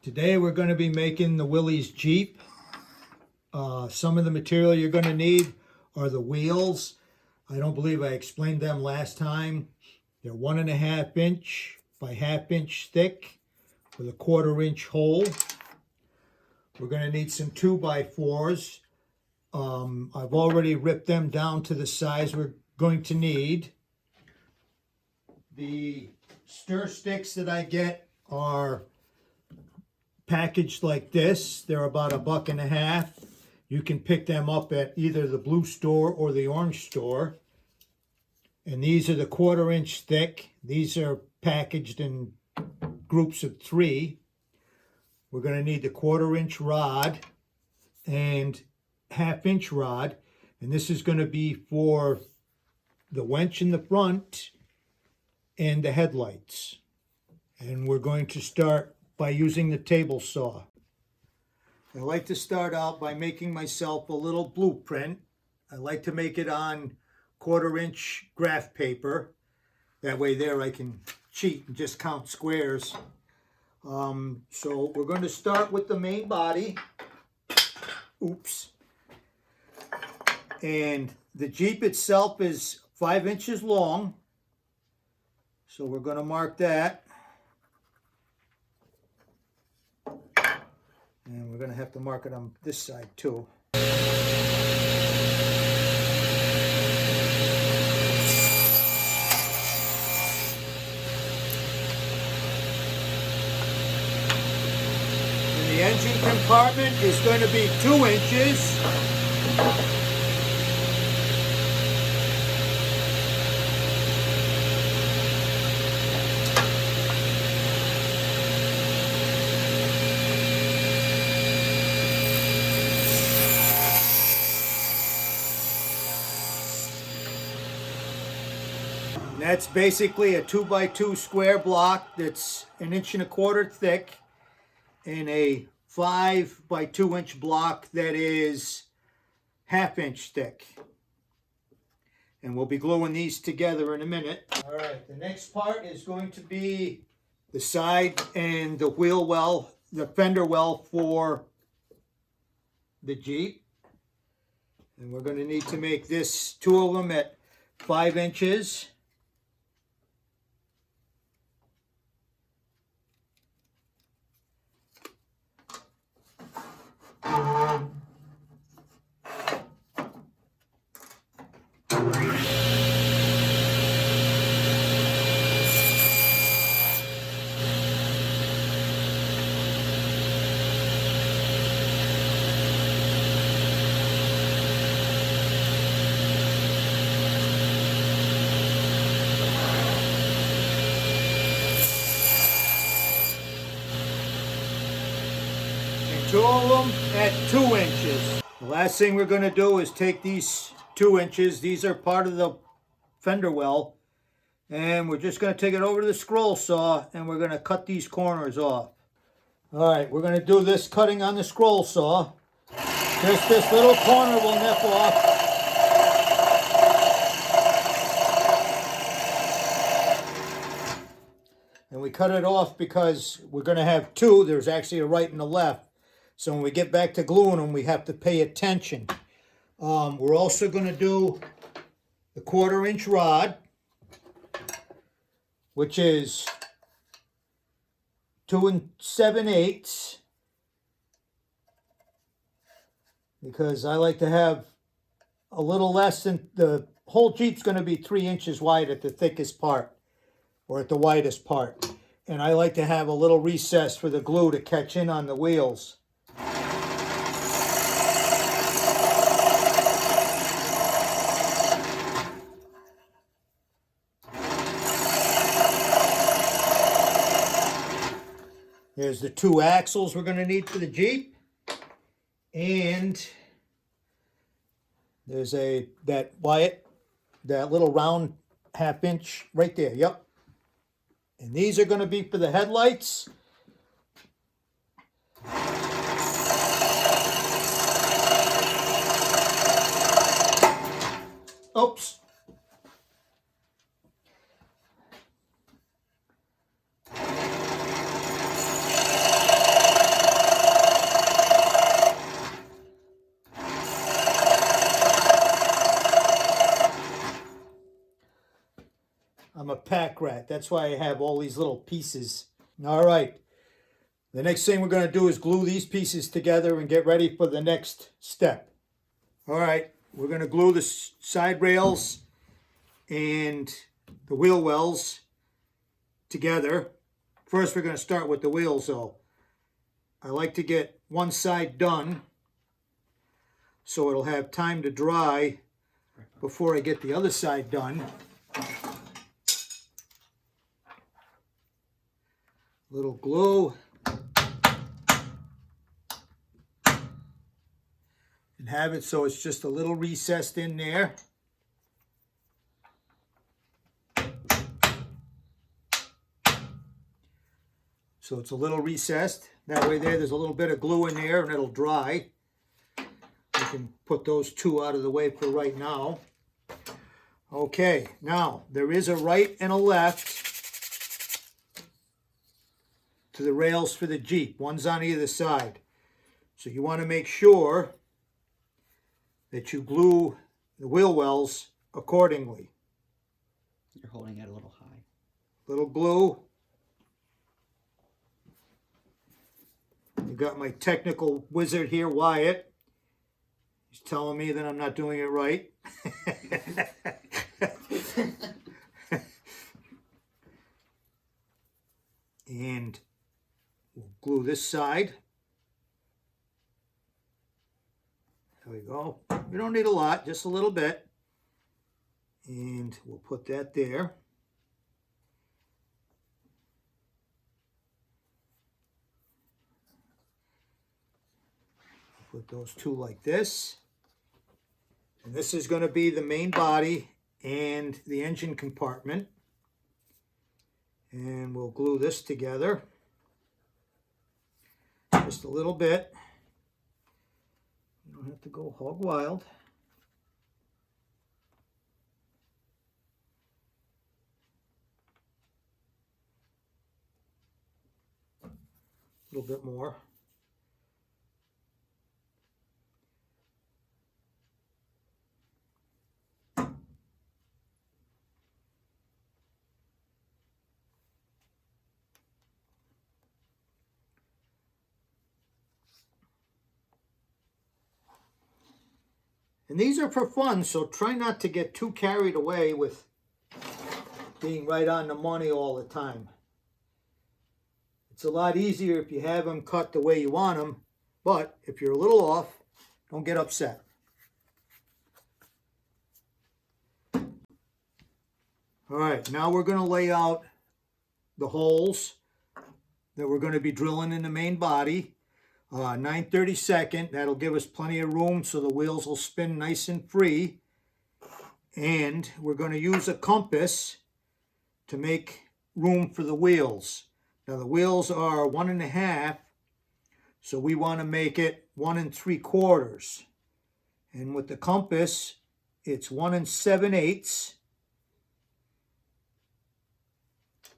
Today we're going to be making the Willie's Jeep. Some of the material you're going to need are the wheels. I don't believe I explained them last time. They're 1.5 inch by 1/2 inch thick with a 1/4 inch hole. We're going to need some 2x4s. I've already ripped them down to the size we're going to need. The stir sticks that I get are packaged like this. They're about $1.50. You can pick them up at either the blue store or the orange store. And these are the 1/4 inch thick. These are packaged in groups of 3. We're going to need the 1/4 inch rod and 1/2 inch rod. And this is going to be for the winch in the front and the headlights. And we're going to start by using the table saw. I like to start out by making myself a little blueprint. I like to make it on 1/4 inch graph paper. That way there I can cheat and just count squares. So we're going to start with the main body. Oops. And the Jeep itself is 5 inches long. So we're going to mark that. And we're going to have to mark it on this side too. And the engine compartment is going to be 2 inches. That's basically a 2x2 square block that's 1.25 inches thick and a 5x2 inch block that is 1/2 inch thick. And we'll be gluing these together in a minute. All right, the next part is going to be the side and the wheel well, the fender well for the Jeep. And we're going to need to make this, 2 of them at 5 inches. And 2 of them at 2 inches. The last thing we're going to do is take these 2 inches. These are part of the fender well. And we're just going to take it over to the scroll saw and we're going to cut these corners off. All right, we're going to do this cutting on the scroll saw. Just this little corner will nip off. And we cut it off because we're going to have 2. There's actually a right and a left. So when we get back to gluing them, we have to pay attention. We're also going to do the 1/4 inch rod, which is 2 7/8, because I like to have a little less than, the whole Jeep's going to be 3 inches wide at the thickest part, or at the widest part. And I like to have a little recess for the glue to catch in on the wheels. There's the 2 axles we're going to need for the Jeep. And there's that little round 1/2 inch right there. Yep. And these are going to be for the headlights. Oops. pack rat. That's why I have all these little pieces. All right. The next thing we're going to do is glue these pieces together and get ready for the next step. All right. We're going to glue the side rails and the wheel wells together. First, we're going to start with the wheels, though. I like to get one side done so it'll have time to dry before I get the other side done. Little glue. And have it so it's just a little recessed in there. So it's a little recessed. That way there's a little bit of glue in there and it'll dry. We can put those two out of the way for right now. Okay, now there is a right and a left to the rails for the Jeep. One's on either side. So you want to make sure that you glue the wheel wells accordingly. You're holding it a little high. Little glue. You got my technical wizard here, Wyatt. He's telling me that I'm not doing it right. And we'll glue this side. There we go. We don't need a lot, just a little bit. And we'll put that there. Put those two like this. And this is going to be the main body and the engine compartment. And we'll glue this together. Just a little bit. You don't have to go hog wild. A little bit more. And these are for fun, so try not to get too carried away with being right on the money all the time. It's a lot easier if you have them cut the way you want them, but if you're a little off, don't get upset. All right, now we're going to lay out the holes that we're going to be drilling in the main body. 9/32, that'll give us plenty of room so the wheels will spin nice and free. And we're going to use a compass to make room for the wheels. Now the wheels are 1.5, so we want to make it 1 3/4. And with the compass, it's 1 7/8.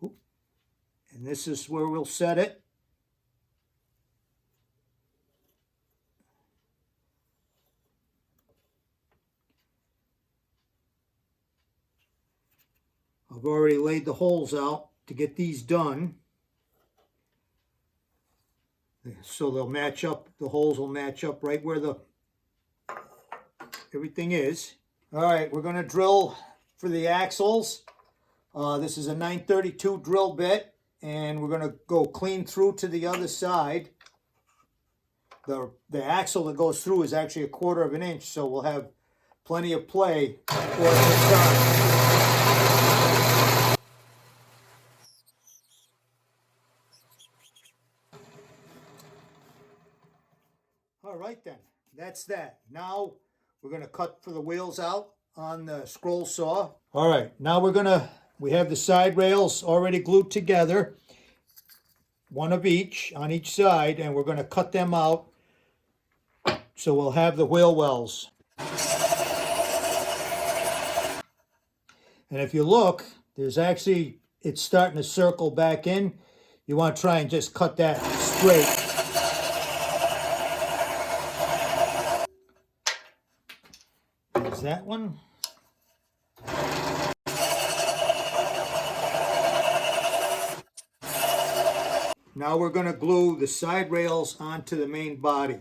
And this is where we'll set it. I've already laid the holes out to get these done. So they'll match up, the holes will match up right where everything is. All right, we're going to drill for the axles. This is a 932 drill bit, and we're going to go clean through to the other side. The axle that goes through is actually 1/4 inch, so we'll have plenty of play for the time. All right then, that's that. Now we're going to cut for the wheels out on the scroll saw. All right, now we have the side rails already glued together, one of each on each side, and we're going to cut them out so we'll have the wheel wells. And if you look, it's starting to circle back in. You want to try and just cut that straight. There's that one. Now we're going to glue the side rails onto the main body.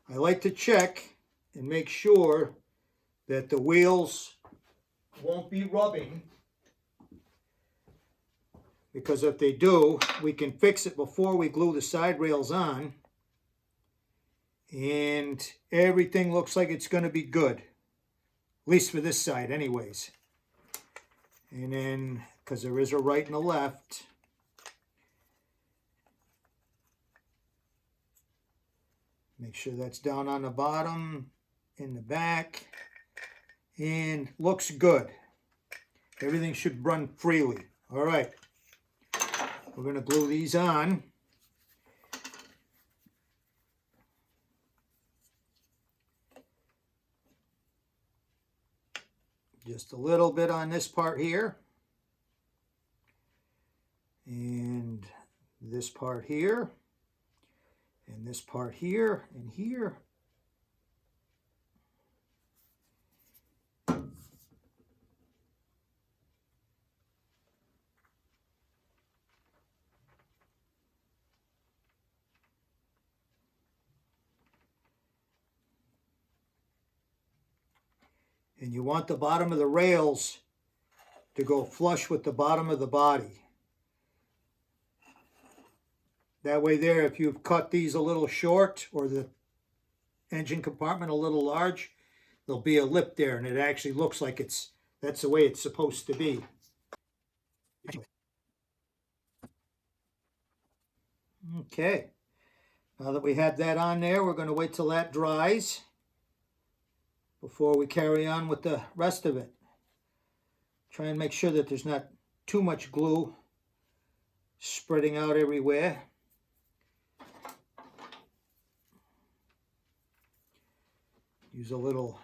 I like to check and make sure that the wheels won't be rubbing, because if they do, we can fix it before we glue the side rails on, and everything looks like it's going to be good, at least for this side anyways. And then, because there is a right and a left, make sure that's down on the bottom, in the back, and looks good. Everything should run freely. All right, we're going to glue these on. Just a little bit on this part here, and this part here, and this part here, and here. And you want the bottom of the rails to go flush with the bottom of the body. That way there, if you've cut these a little short or the engine compartment a little large, there'll be a lip there, and it actually looks like that's the way it's supposed to be. Okay, now that we have that on there, we're going to wait till that dries before we carry on with the rest of it. Try and make sure that there's not too much glue spreading out everywhere. Use a little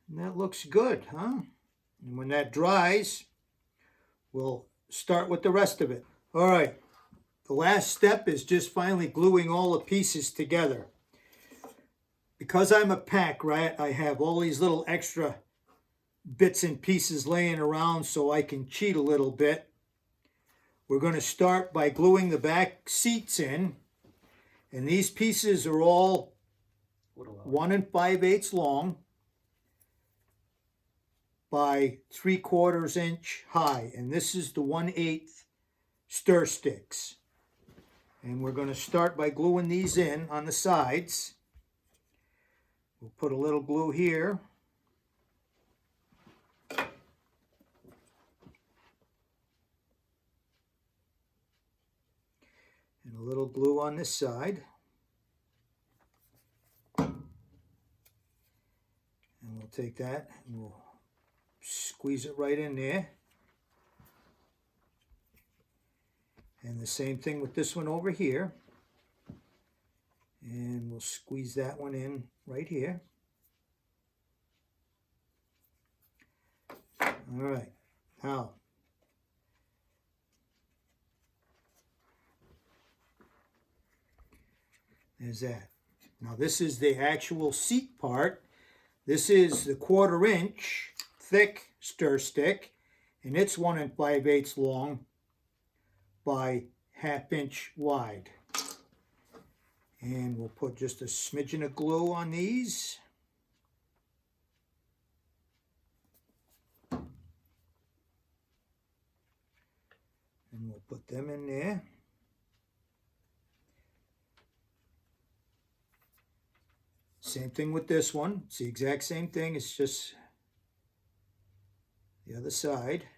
and that looks good, huh? And when that dries, we'll start with the rest of it. All right, the last step is just finally gluing all the pieces together. Because I'm a pack rat, I have all these little extra bits and pieces laying around so I can cheat a little bit. We're going to start by gluing the back seats in, and these pieces are all 1 5/8 long by 3/4 inch high, and this is the 1/8 stir sticks. And we're going to start by gluing these in on the sides. We'll put a little glue here. And a little glue on this side. And we'll take that and we'll squeeze it right in there. And the same thing with this one over here. And we'll squeeze that one in right here. All right, now there's that. Now this is the actual seat part. This is the 1/4 inch thick stir stick, and it's 1 5/8 long by 1/2 inch wide. And we'll put just a smidgen of glue on these. And we'll put them in there. Same thing with this one. It's the exact same thing. It's just the other side.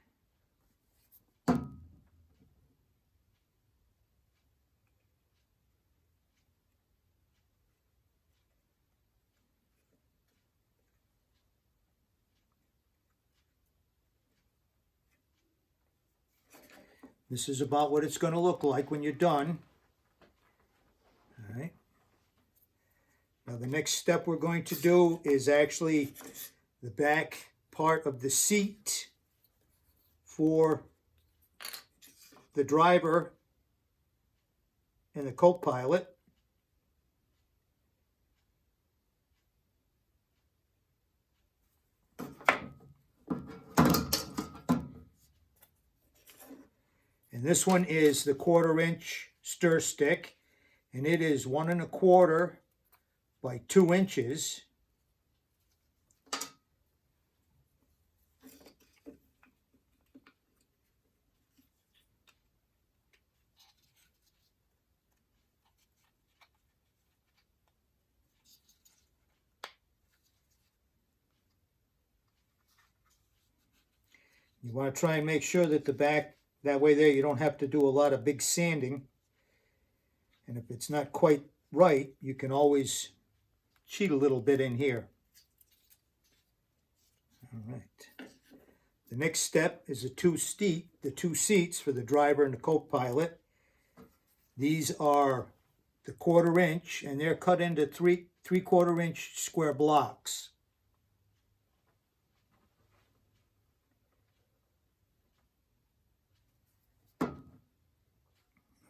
This is about what it's going to look like when you're done. All right. Now the next step we're going to do is actually the back part of the seat for the driver and the co-pilot. And this one is the 1/4-inch stir stick, and it is 1 1/4 by 2 inches. You want to try and make sure that the back, that way there you don't have to do a lot of big sanding. And if it's not quite right, you can always cheat a little bit in here. All right. The next step is the two seats for the driver and the co-pilot. These are the 1/4-inch, and they're cut into 3/4-inch square blocks.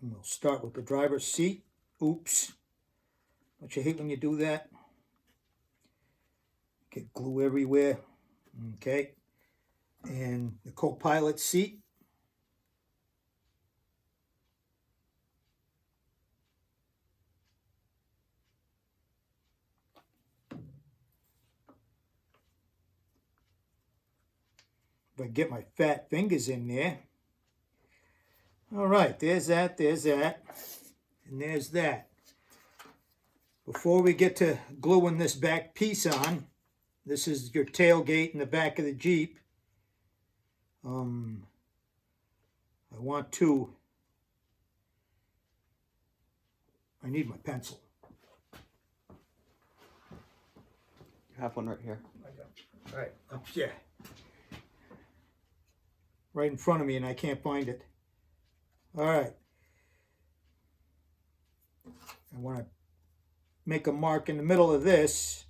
And we'll start with the driver's seat. Oops. Don't you hate when you do that? Get glue everywhere. Okay. And the co-pilot seat. If I get my fat fingers in there. All right, there's that, and there's that. Before we get to gluing this back piece on, this is your tailgate in the back of the Jeep. I need my pencil. You have one right here. All right, up there. Right in front of me, and I can't find it. All right. I want to make a mark in the middle of this,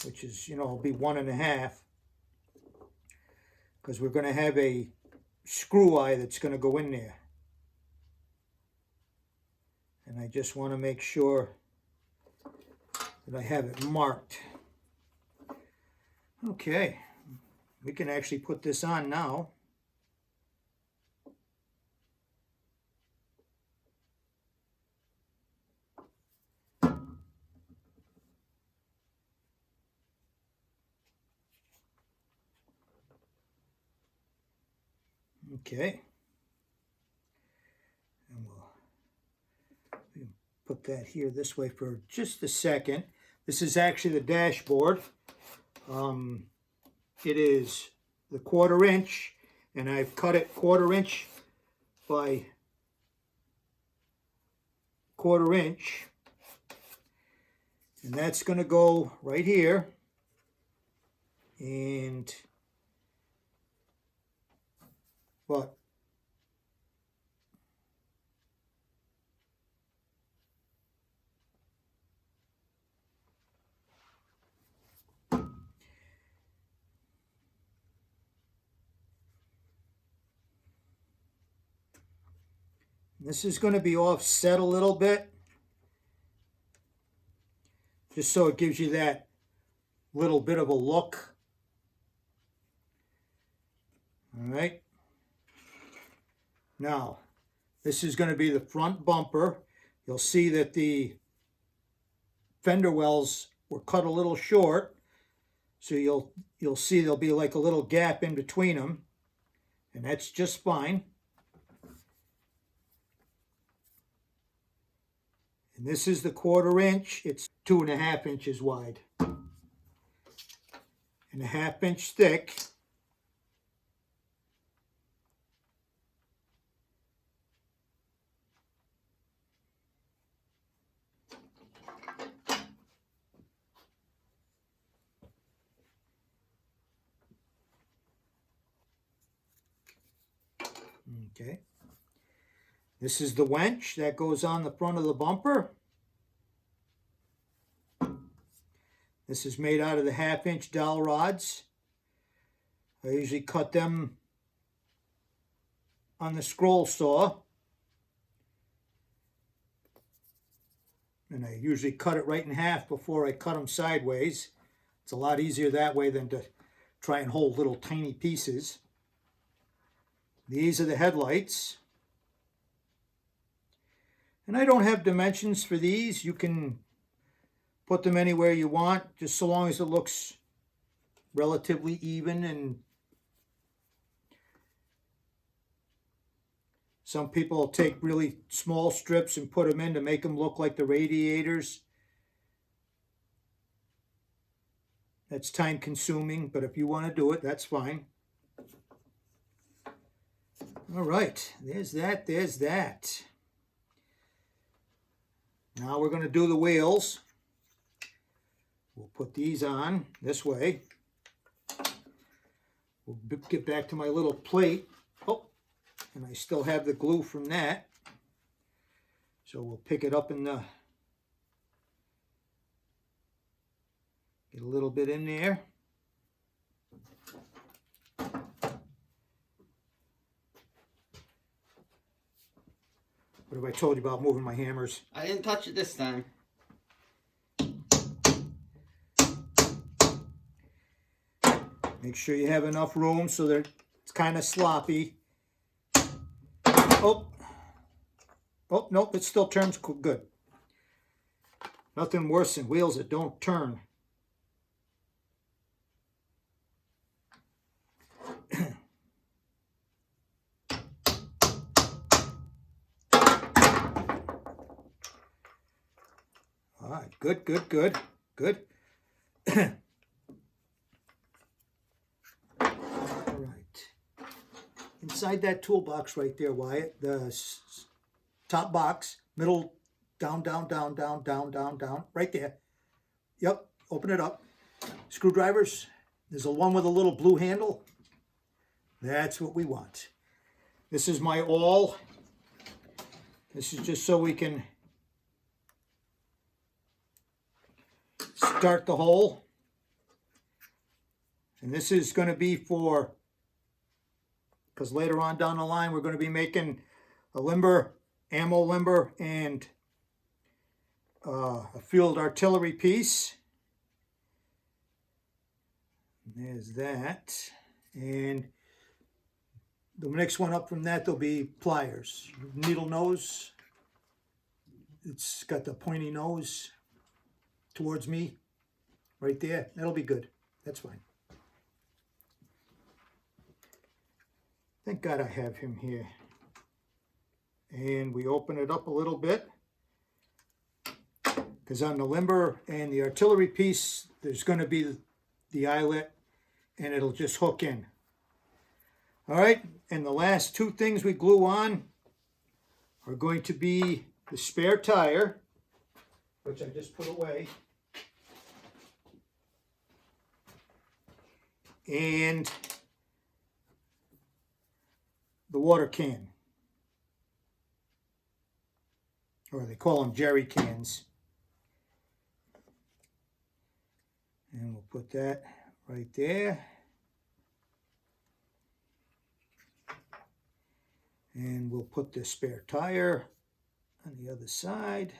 which is, will be 1 1/2, because we're going to have a screw eye that's going to go in there. And I just want to make sure that I have it marked. Okay, we can actually put this on now. Okay, and we'll put that here this way for just a second. This is actually the dashboard. It is the 1/4-inch, and I've cut it 1/4-inch by 1/4-inch, and that's going to go right here. And but this is going to be offset a little bit, just so it gives you that little bit of a look. All right. Now, this is going to be the front bumper. You'll see that the fender wells were cut a little short, so you'll see there'll be like a little gap in between them, and that's just fine. And this is the 1/4-inch. It's 2 1/2 inches wide and a 1/2 inch thick. Okay. This is the winch that goes on the front of the bumper. This is made out of the 1/2 inch dowel rods. I usually cut them on the scroll saw. And I usually cut it right in half before I cut them sideways. It's a lot easier that way than to try and hold little tiny pieces. These are the headlights. And I don't have dimensions for these. You can put them anywhere you want, just so long as it looks relatively even. And some people take really small strips and put them in to make them look like the radiators. That's time consuming, but if you want to do it, that's fine. All right, there's that, there's that. Now we're going to do the wheels. We'll put these on this way. We'll get back to my little plate. Oh, and I still have the glue from that. So we'll pick it up in the... Get a little bit in there. What have I told you about moving my hammers? I didn't touch it this time. Make sure you have enough room so that it's kind of sloppy. Oh, nope, it still turns good. Nothing worse than wheels that don't turn. All right, good. All right. Inside that toolbox right there, Wyatt, the top box, middle, down, right there. Yep, open it up. Screwdrivers. There's a one with a little blue handle. That's what we want. This is my awl. This is just so we can start the hole. And this is going to be for, because later on down the line we're going to be making a limber, ammo limber, and a field artillery piece. There's that. And the next one up from that, there'll be pliers. Needle nose. It's got the pointy nose towards me right there. That'll be good. That's fine. Thank God I have him here. And we open it up a little bit, because on the limber and the artillery piece, there's going to be the eyelet, and it'll just hook in. All right, and the last two things we glue on are going to be the spare tire, which I just put away, and the water can, or they call them jerry cans. And we'll put that right there. And we'll put the spare tire on the other side.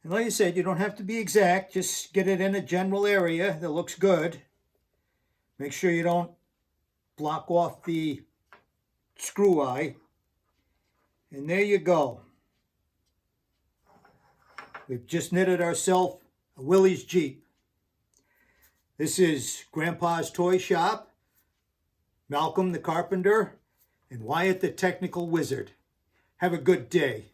And like I said, you don't have to be exact. Just get it in a general area that looks good. Make sure you don't block off the screw eye. And there you go. We've just knitted ourselves a Willie's Jeep. This is Grandpa's Toy Shop, Malcolm the Carpenter, and Wyatt the Technical Wizard. Have a good day.